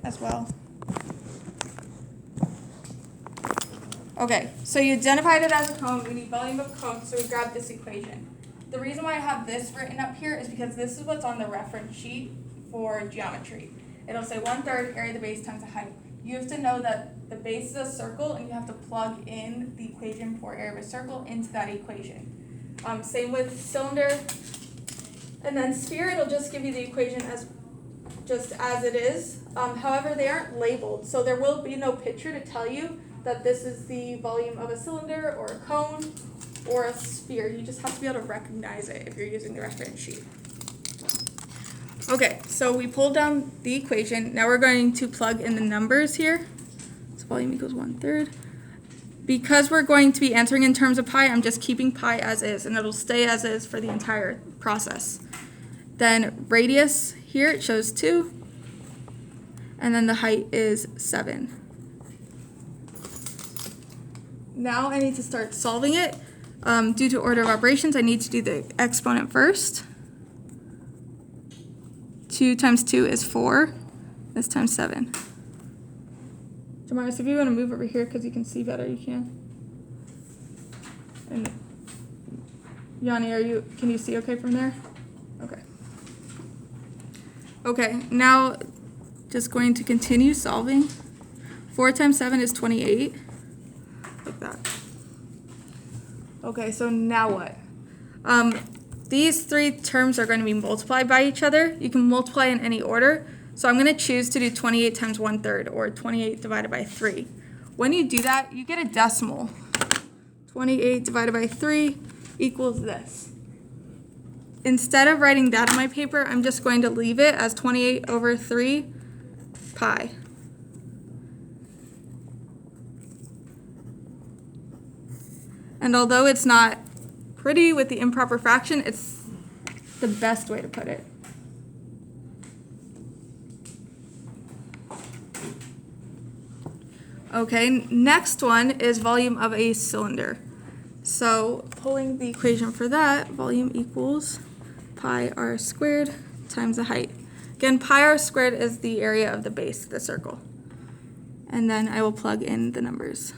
as well. Okay, so you identified it as a cone. We need volume of cone, so we grab this equation. The reason why I have this written up here is because this is what's on the reference sheet for geometry. It'll say 1/3 area of the base times the height. You have to know that the base is a circle, and you have to plug in the equation for area of a circle into that equation. Same with cylinder. And then sphere, it'll just give you the equation as it is. However, they aren't labeled, so there will be no picture to tell you that this is the volume of a cylinder or a cone or a sphere. You just have to be able to recognize it if you're using the reference sheet. Okay, so we pulled down the equation. Now we're going to plug in the numbers here. So volume equals 1/3. Because we're going to be answering in terms of pi, I'm just keeping pi as is, and it'll stay as is for the entire process. Then radius, here it shows 2, and then the height is 7. Now I need to start solving it. Due to order of operations, I need to do the exponent first. 2 times 2 is 4. This times 7. Jemias, if you want to move over here because you can see better, you can. And Yanni, can you see okay from there? Okay. Okay, now just going to continue solving. 4 times 7 is 28. Like that. Okay, so now what? These three terms are going to be multiplied by each other. You can multiply in any order. So I'm going to choose to do 28 times 1/3, or 28 divided by 3. When you do that, you get a decimal. 28 divided by 3 equals this. Instead of writing that on my paper, I'm just going to leave it as 28 over 3 pi. And although it's not pretty with the improper fraction, it's the best way to put it. Okay, next one is volume of a cylinder. So pulling the equation for that, volume equals pi r squared times the height. Again, pi r squared is the area of the base of the circle. And then I will plug in the numbers.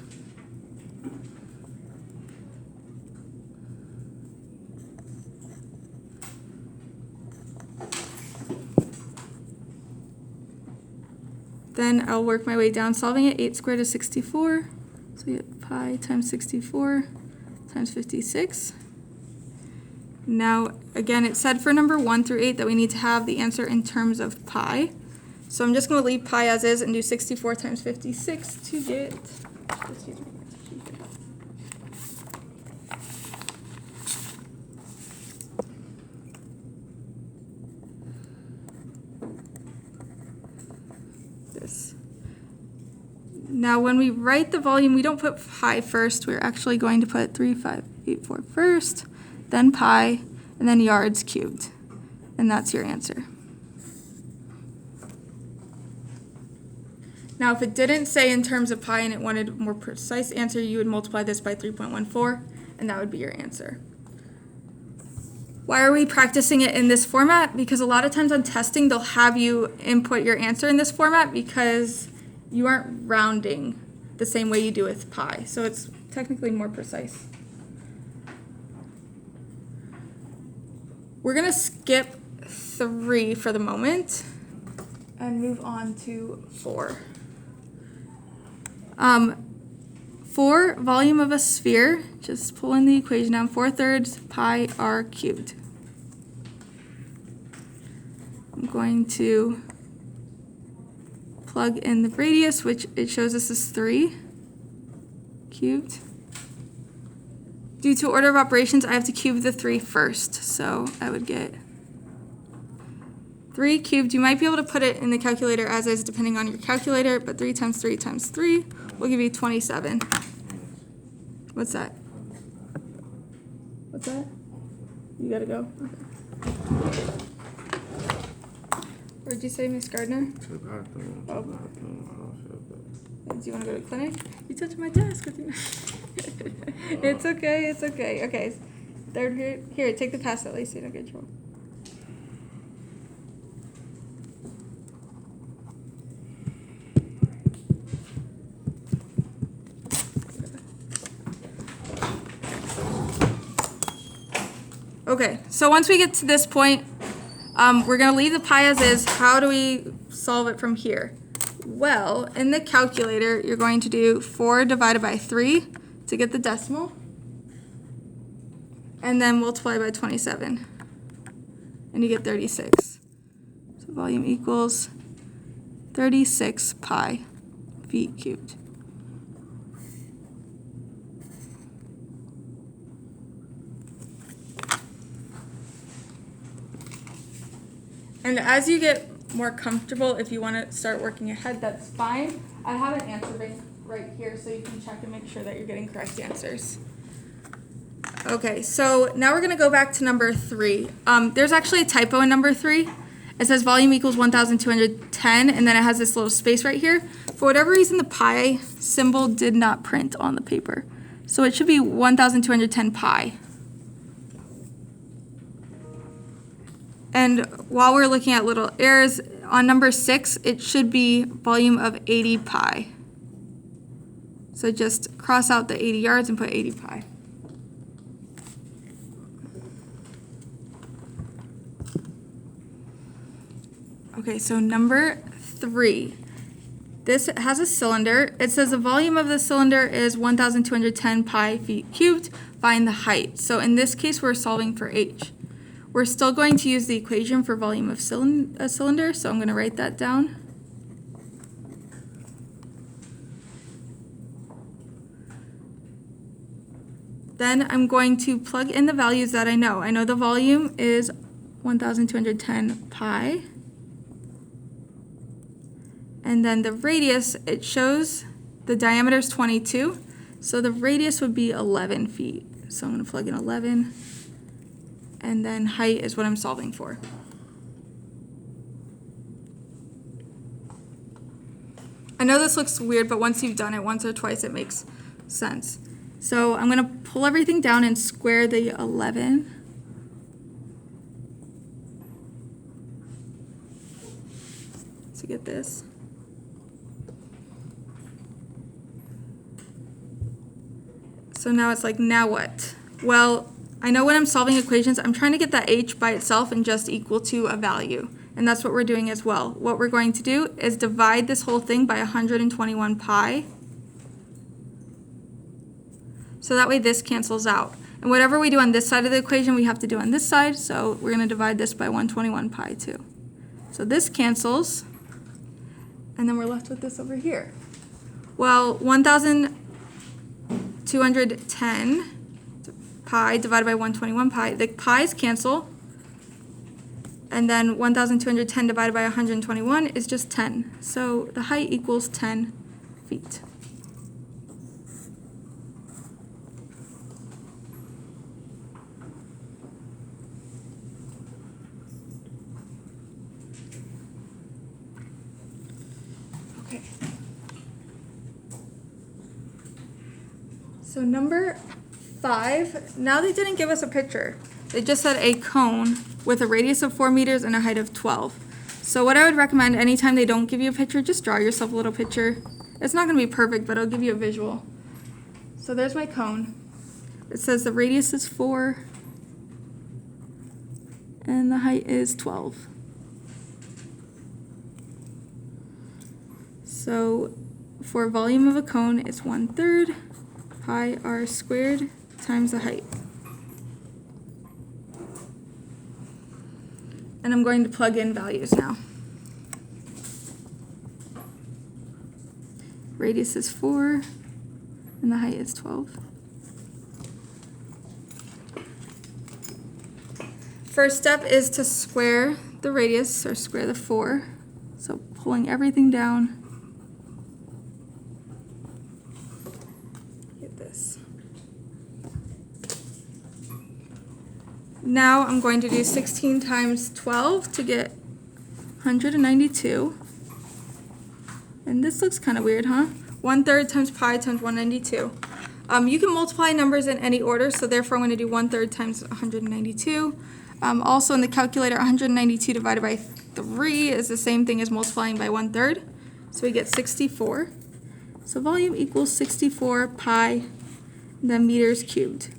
Then I'll work my way down solving it. 8 squared is 64. So we get pi times 64 times 56. Now, again, it said for number 1 through 8 that we need to have the answer in terms of pi. So I'm just going to leave pi as is and do 64 times 56 to get, this. Now, when we write the volume, we don't put pi first. We're actually going to put 3584 first, then pi, and then yards cubed. And that's your answer. Now, if it didn't say in terms of pi and it wanted a more precise answer, you would multiply this by 3.14, and that would be your answer. Why are we practicing it in this format? Because a lot of times on testing, they'll have you input your answer in this format because you aren't rounding the same way you do with pi. So it's technically more precise. We're going to skip 3 for the moment and move on to 4. 4, volume of a sphere, just pull in the equation down, 4/3 pi r cubed. I'm going to plug in the radius, which it shows us is 3 cubed. Due to order of operations, I have to cube the 3 first, so I would get 3 cubed. You might be able to put it in the calculator as is depending on your calculator, but 3 times 3 times 3 will give you 27. What's that? What's that? You gotta go. Okay. Where'd you say, Miss Gardner? To the bathroom. Oh. I don't feel good. Do you want to go to the clinic? You touched my desk. It's okay. It's okay. Okay. Third here. Here, take the pass at least so you don't get in trouble. Okay, so once we get to this point, we're going to leave the pi as is. How do we solve it from here? Well, in the calculator, you're going to do 4 divided by 3 to get the decimal, and then multiply by 27, and you get 36. So volume equals 36 pi feet cubed. And as you get more comfortable, if you want to start working ahead, that's fine. I have an answer bank right here so you can check and make sure that you're getting correct answers. Okay, so now we're going to go back to number 3. There's actually a typo in number 3. It says volume equals 1,210, and then it has this little space right here. For whatever reason, the pi symbol did not print on the paper. So it should be 1,210 pi. And while we're looking at little errors, on number 6, it should be volume of 80 pi. So just cross out the 80 yards and put 80 pi. Okay, so number 3. This has a cylinder. It says the volume of the cylinder is 1,210 pi feet cubed. Find the height. So in this case, we're solving for h. We're still going to use the equation for volume of a cylinder, so I'm going to write that down. Then I'm going to plug in the values that I know. I know the volume is 1,210 pi. And then the radius, it shows the diameter is 22, so the radius would be 11 feet. So I'm going to plug in 11. And then height is what I'm solving for. I know this looks weird, but once you've done it once or twice, it makes sense. So I'm going to pull everything down and square the 11. To get this. So now it's like, now what? Well, I know when I'm solving equations, I'm trying to get that h by itself and just equal to a value. And that's what we're doing as well. What we're going to do is divide this whole thing by 121 pi. So that way this cancels out. And whatever we do on this side of the equation, we have to do on this side. So we're going to divide this by 121 pi too. So this cancels. And then we're left with this over here. Well, 1,210 pi divided by 121 pi, the pi's cancel, and then 1,210 divided by 121 is just 10. So the height equals 10 feet. Okay. So number 5, now they didn't give us a picture. They just said a cone with a radius of 4 meters and a height of 12. So what I would recommend anytime they don't give you a picture, just draw yourself a little picture. It's not going to be perfect, but it'll give you a visual. So there's my cone. It says the radius is 4 and the height is 12. So for volume of a cone, it's 1/3 pi r squared times the height. And I'm going to plug in values now. Radius is 4 and the height is 12. First step is to square the radius, or square the 4. So pulling everything down. Get this. Now I'm going to do 16 times 12 to get 192. And this looks kind of weird, huh? 1/3 times pi times 192. You can multiply numbers in any order, so therefore I'm going to do 1/3 times 192. Also in the calculator, 192 divided by 3 is the same thing as multiplying by 1/3. So we get 64. So volume equals 64 pi, then meters cubed.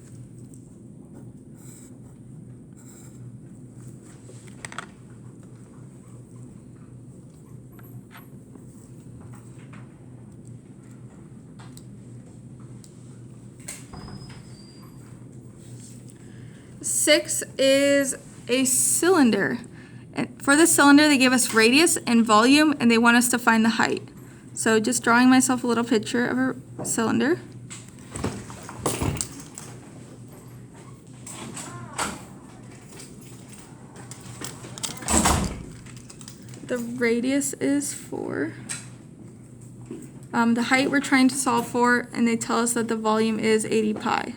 6 is a cylinder. And for the cylinder, they gave us radius and volume, and they want us to find the height. So just drawing myself a little picture of a cylinder. The radius is 4. The height we're trying to solve for, and they tell us that the volume is 80 pi.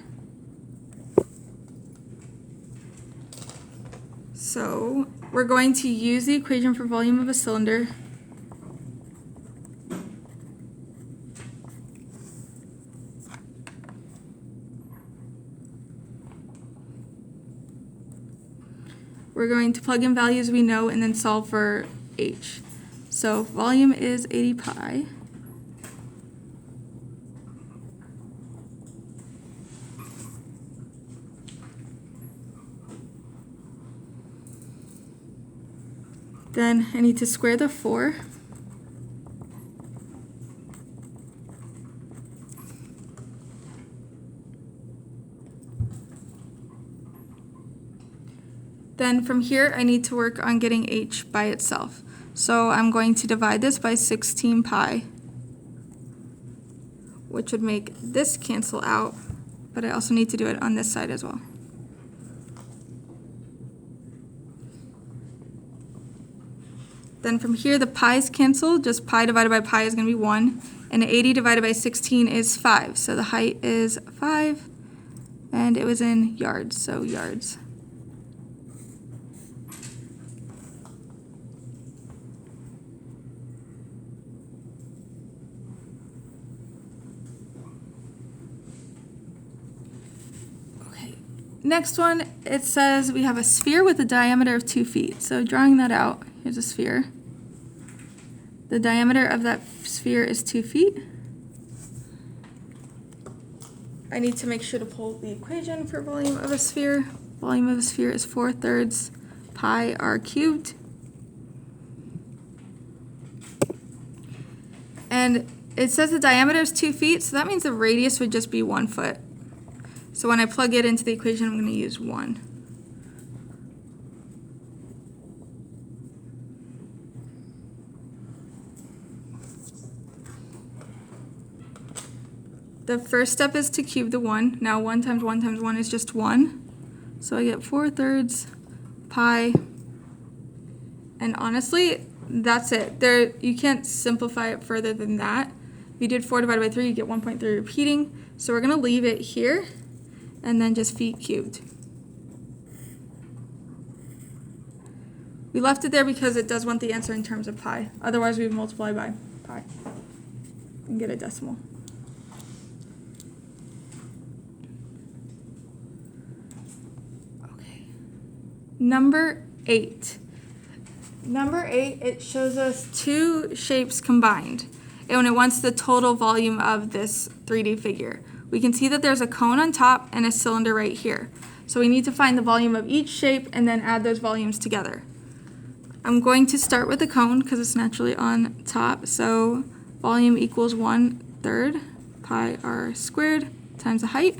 So we're going to use the equation for volume of a cylinder. We're going to plug in values we know and then solve for h. So volume is 80 pi. Then I need to square the 4. Then from here, I need to work on getting h by itself. So I'm going to divide this by 16 pi, which would make this cancel out, but I also need to do it on this side as well. Then from here, the pi's cancel. Just pi divided by pi is going to be 1. And 80 divided by 16 is 5. So the height is 5. And it was in yards, so yards. Okay. Next one, it says we have a sphere with a diameter of 2 feet. So drawing that out, here's a sphere. The diameter of that sphere is 2 feet. I need to make sure to pull the equation for volume of a sphere. Volume of a sphere is 4/3 pi r cubed. And it says the diameter is 2 feet, so that means the radius would just be 1 foot. So when I plug it into the equation, I'm going to use 1. The first step is to cube the 1. Now 1 times 1 times 1 is just 1. So I get 4/3 pi. And honestly, that's it. You can't simplify it further than that. If you did 4 divided by 3, you get 1.3 repeating. So we're going to leave it here and then just feet cubed. We left it there because it does want the answer in terms of pi. Otherwise, we would multiply by pi and get a decimal. Number 8. Number 8, it shows us 2 shapes combined, and it wants the total volume of this 3D figure. We can see that there's a cone on top and a cylinder right here. So we need to find the volume of each shape and then add those volumes together. I'm going to start with the cone because it's naturally on top. So volume equals 1/3 pi r squared times the height.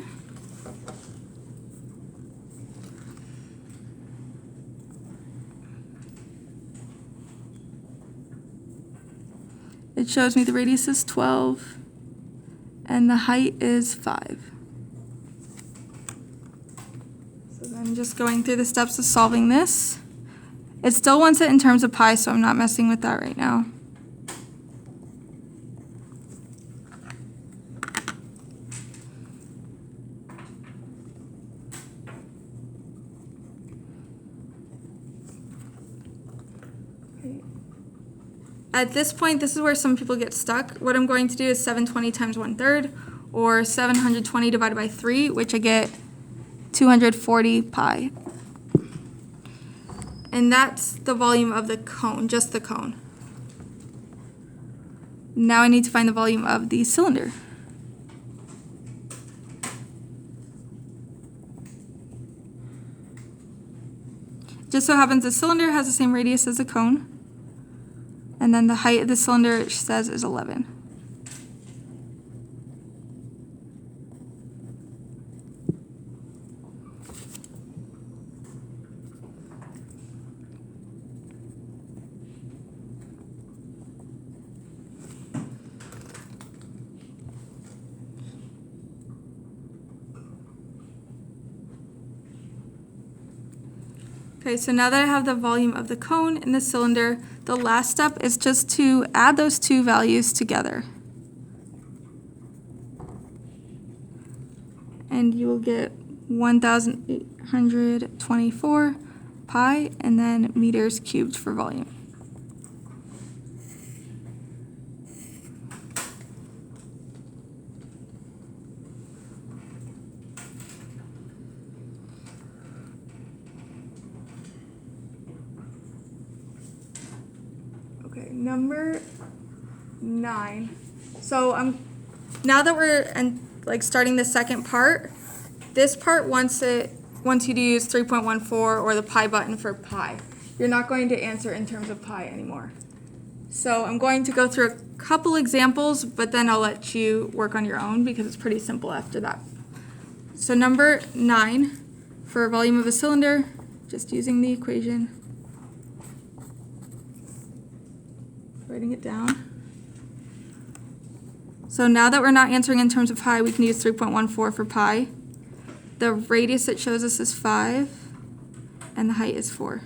It shows me the radius is 12 and the height is 5. So then just going through the steps of solving this. It still wants it in terms of pi, so I'm not messing with that right now. At this point, this is where some people get stuck. What I'm going to do is 720 times 1/3, or 720 divided by 3, which I get 240 pi. And that's the volume of the cone, just the cone. Now I need to find the volume of the cylinder. Just so happens the cylinder has the same radius as the cone. And then the height of the cylinder, it says, is 11. Okay, so now that I have the volume of the cone and the cylinder, the last step is just to add those two values together. And you will get 1,824 pi and then meters cubed for volume. Okay, number 9. So now that we're starting the second part, this part wants you to use 3.14 or the pi button for pi. You're not going to answer in terms of pi anymore. So I'm going to go through a couple examples, but then I'll let you work on your own because it's pretty simple after that. So number 9, for volume of a cylinder, just using the equation, writing it down. So now that we're not answering in terms of pi, we can use 3.14 for pi. The radius it shows us is 5, and the height is 4.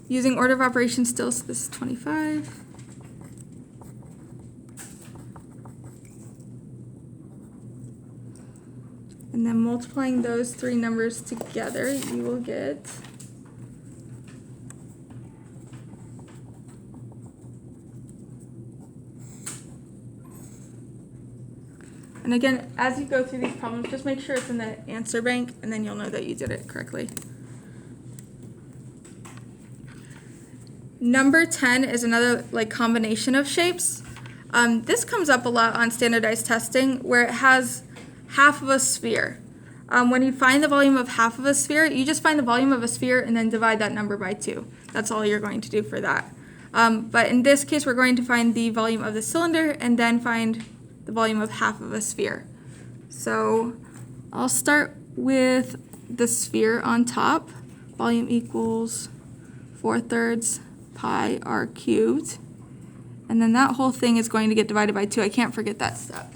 Using order of operations still, so this is 25. And then multiplying those three numbers together, you will get And again, as you go through these problems, just make sure it's in the answer bank, and then you'll know that you did it correctly. Number 10 is another combination of shapes. This comes up a lot on standardized testing where it has half of a sphere. When you find the volume of half of a sphere, you just find the volume of a sphere and then divide that number by 2. That's all you're going to do for that. But in this case, we're going to find the volume of the cylinder and then find the volume of half of a sphere. So I'll start with the sphere on top. Volume equals 4/3 pi r cubed. And then that whole thing is going to get divided by 2. I can't forget that step.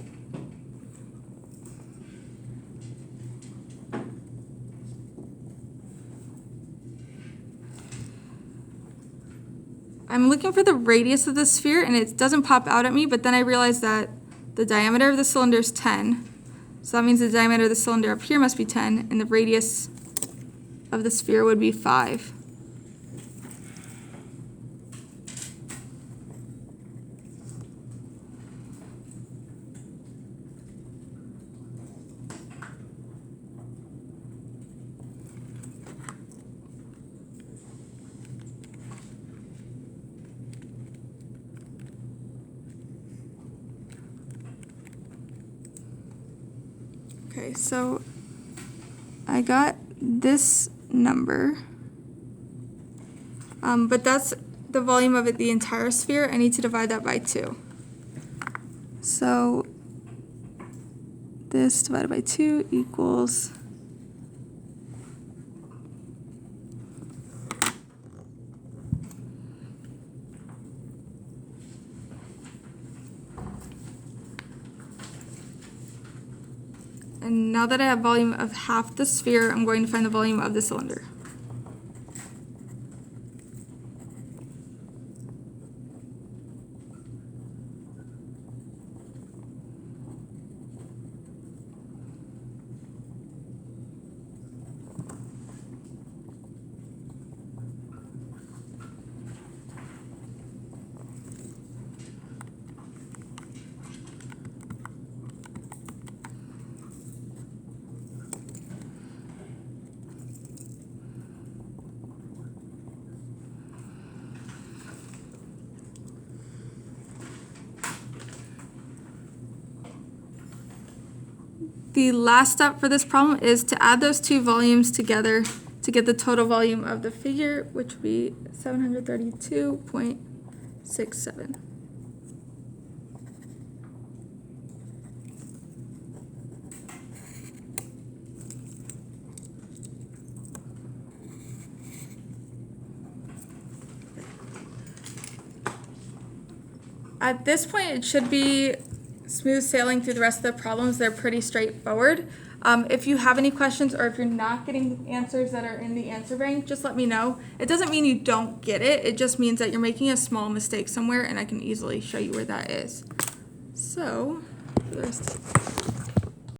I'm looking for the radius of the sphere, and it doesn't pop out at me, but then I realize that the diameter of the cylinder is 10. So that means the diameter of the cylinder up here must be 10, and the radius of the sphere would be 5. Okay, so I got this number, but that's the volume of the entire sphere. I need to divide that by 2. So this divided by 2 equals And now that I have volume of half the sphere, I'm going to find the volume of the cylinder. The last step for this problem is to add those two volumes together to get the total volume of the figure, which would be 732.67. At this point, it should be smooth sailing through the rest of the problems. They're pretty straightforward. If you have any questions or if you're not getting answers that are in the answer bank, just let me know. It doesn't mean you don't get it. It just means that you're making a small mistake somewhere, and I can easily show you where that is. So, for the rest